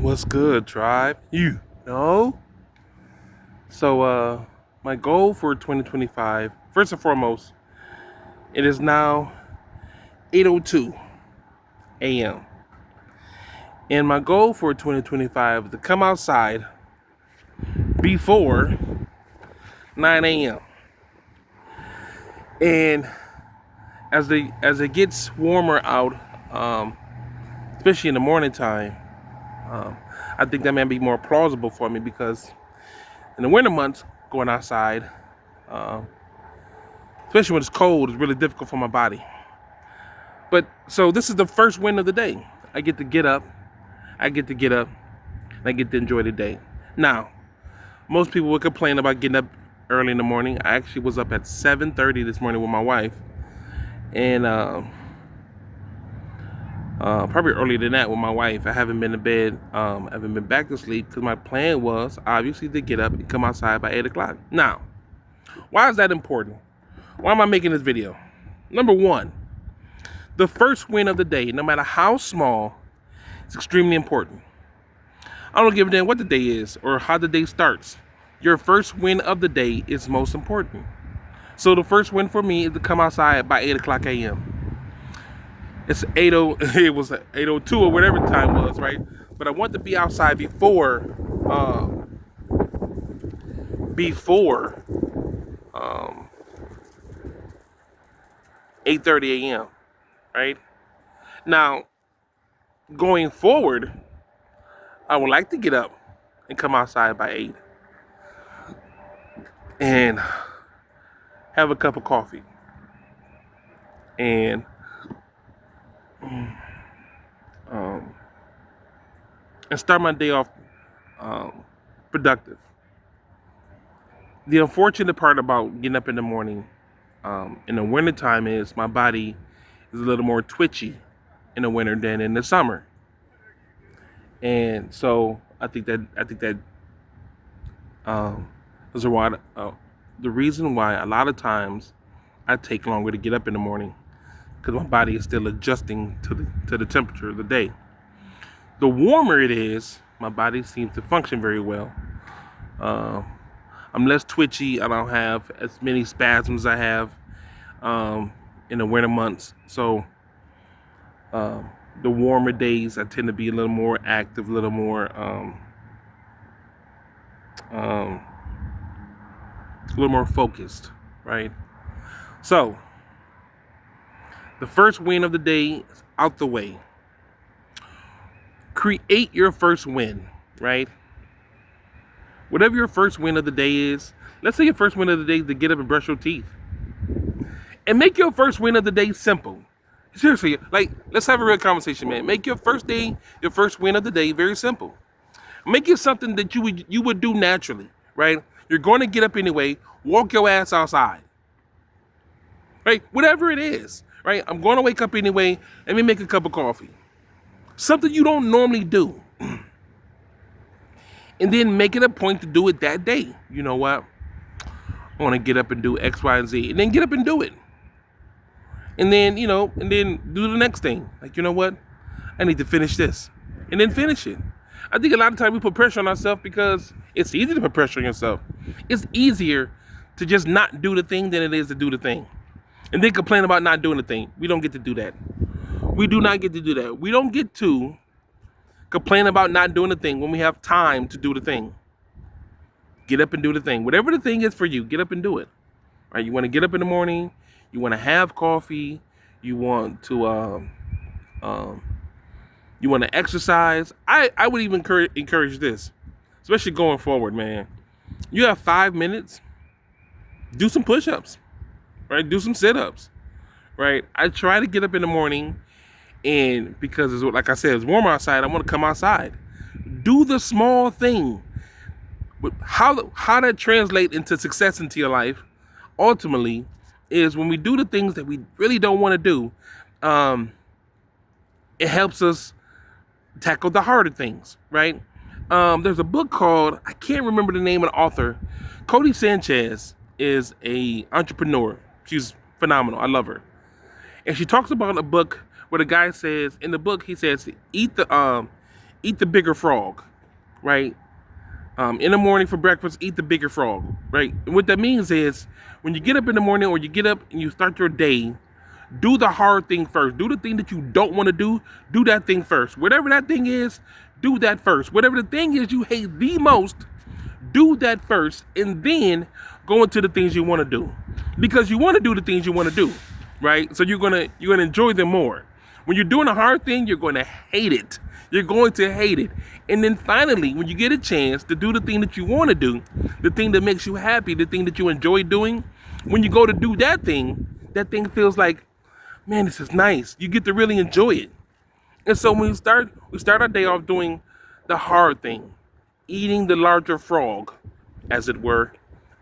What's good, tribe? Know? So, my goal for 2025, first and foremost, it is now 8:02 a.m. And my goal for 2025 is to come outside before 9 a.m. And as it gets warmer out, especially in the morning time, I think that may be more plausible for me because in the winter months, going outside, um, especially when it's cold, is really difficult for my body. But so this is the first win of the day. I get to get up. I get to get up, and I get to enjoy the day. Now, most people would complain about getting up early in the morning. I actually was up at 7:30 this morning with my wife, and probably earlier than that with my wife. I haven't been to bed. I haven't been back to sleep because my plan was obviously to get up and come outside by 8 o'clock. Now, why is that important? Why am I making this video? Number one, the first win of the day, no matter how small, is extremely important. I don't give a damn what the day is or how the day starts. Your first win of the day is most important. So the first win for me is to come outside by 8 o'clock a.m. It's 80. It was 8:02 or whatever the time was, right? But I want to be outside before 8:30 a.m. Right now, going forward, I would like to get up and come outside by 8 and have a cup of coffee and um, start my day off productive. The unfortunate part about getting up in the morning in the wintertime is my body is a little more twitchy in the winter than in the summer. And so I think that um, is the reason why a lot of times I take longer to get up in the morning because my body is still adjusting to the temperature of the day. The warmer it is, my body seems to function very well. Um, I'm less twitchy. I don't have as many spasms I have in the winter months. So um, the warmer days, I tend to be a little more active, a little more, um, a little more focused, right? So the first win of the day is out the way. Create your first win, right? Whatever your first win of the day is, let's say your first win of the day is to get up and brush your teeth. And make your first win of the day simple. Seriously, like, let's have a real conversation, man. Make your first win of the day very simple. Make it something that you would do naturally, right? You're going to get up anyway. Walk your ass outside, right? Whatever it is, right? I'm going to wake up anyway. Let me make a cup of coffee. Something you don't normally do. And then make it a point to do it that day. You know what? I want to get up and do X, Y, and Z. And then get up and do it. And then, and then do the next thing. Like, you know what? I need to finish this. And then finish it. I think a lot of times we put pressure on ourselves because it's easy to put pressure on yourself. It's easier to just not do the thing than it is to do the thing. And then complain about not doing the thing. We don't get to do that. We do not get to do that. We don't get to complain about not doing the thing when we have time to do the thing. Get up and do the thing. Whatever the thing is for you, get up and do it. Right? You want to get up in the morning. You want to have coffee. You want to you want to exercise. I would even encourage this, especially going forward, man. You have 5 minutes. Do some push-ups, right? Do some sit-ups, right? I try to get up in the morning, and because it's, like I said, it's warm outside. I want to come outside. Do the small thing. But how that translate into success into your life, ultimately, is when we do the things that we really don't want to do. It helps us tackle the harder things, right? There's a book called, I can't remember the name of the author. Cody Sanchez is a entrepreneur. She's phenomenal. I love her. And she talks about a book where the guy says, in the book, he says, eat the bigger frog, right? In the morning for breakfast, eat the bigger frog, right? And what that means is when you get up in the morning or you get up and you start your day, do the hard thing first. Do the thing that you don't want to do that thing first. Whatever that thing is, do that first. Whatever the thing is you hate the most, do that first, and then go into the things you want to do. Because you want to do the things you want to do, right? So you're gonna enjoy them more. When you're doing a hard thing, you're gonna hate it. You're going to hate it. And then finally, when you get a chance to do the thing that you want to do, the thing that makes you happy, the thing that you enjoy doing, when you go to do that thing feels like, man, this is nice. You get to really enjoy it. And so when we start our day off doing the hard thing, eating the larger frog, as it were.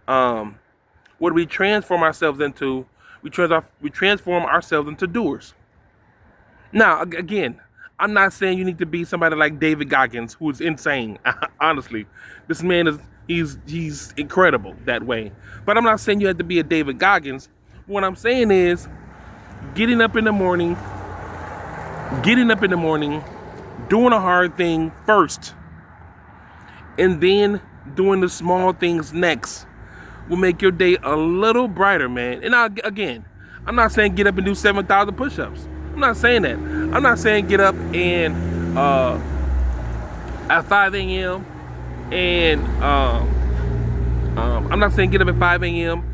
What do we transform ourselves into? We transform ourselves into doers. Now, again, I'm not saying you need to be somebody like David Goggins, who is insane. Honestly, this man he's incredible that way. But I'm not saying you have to be a David Goggins. What I'm saying is getting up in the morning, doing a hard thing first, and then doing the small things next will make your day a little brighter, man. And again, I'm not saying get up and do 7,000 push-ups. I'm not saying that. I'm not saying get up and at 5 a.m. and I'm not saying get up at 5 a.m.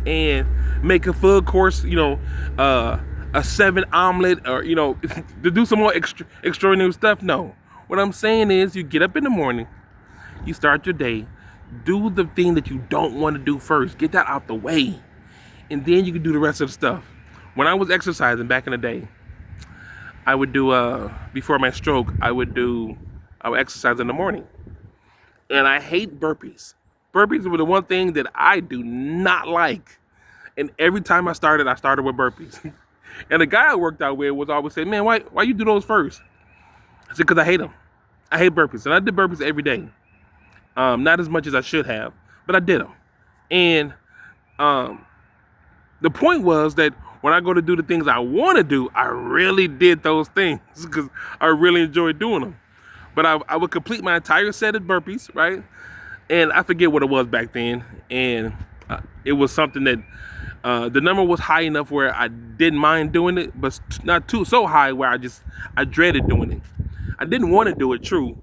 and make a full course, a 7 omelet, or to do some more extraordinary stuff. No. What I'm saying is you get up in the morning, you start your day, do the thing that you don't want to do first. Get that out the way. And then you can do the rest of the stuff. When I was exercising back in the day, I would do, before my stroke, I would exercise in the morning. And I hate burpees. Burpees were the one thing that I do not like. And every time I started with burpees. And the guy I worked out with was always saying, man, why you do those first? I said, because I hate them. I hate burpees. And I did burpees every day. Not as much as I should have, but I did them. And the point was that when I go to do the things I want to do, I really did those things because I really enjoyed doing them. But I would complete my entire set of burpees, right? And I forget what it was back then. And it was something that the number was high enough where I didn't mind doing it, but not so high where I dreaded doing it. I didn't want to do it, true,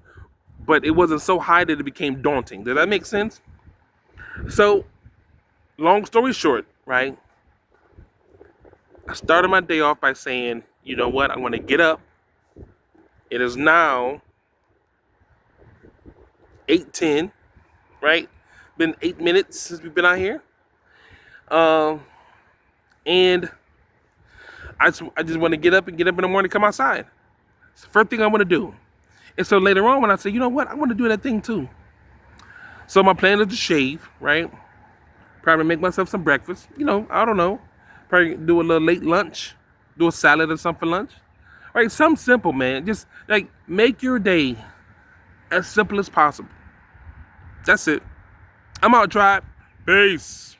but it wasn't so high that it became daunting. Does that make sense? So, long story short, right? I started my day off by saying, you know what? I'm going to get up. It is now 8:10, right? Been 8 minutes since we've been out here. And I just want to get up in the morning, come outside. It's the first thing I want to do. And so later on when I say, you know what? I want to do that thing too. So my plan is to shave, right? Probably make myself some breakfast. I don't know. Probably do a little late lunch. Do a salad or something for lunch. Right? Something simple, man. Just like make your day as simple as possible. That's it. I'm out, tribe. Peace.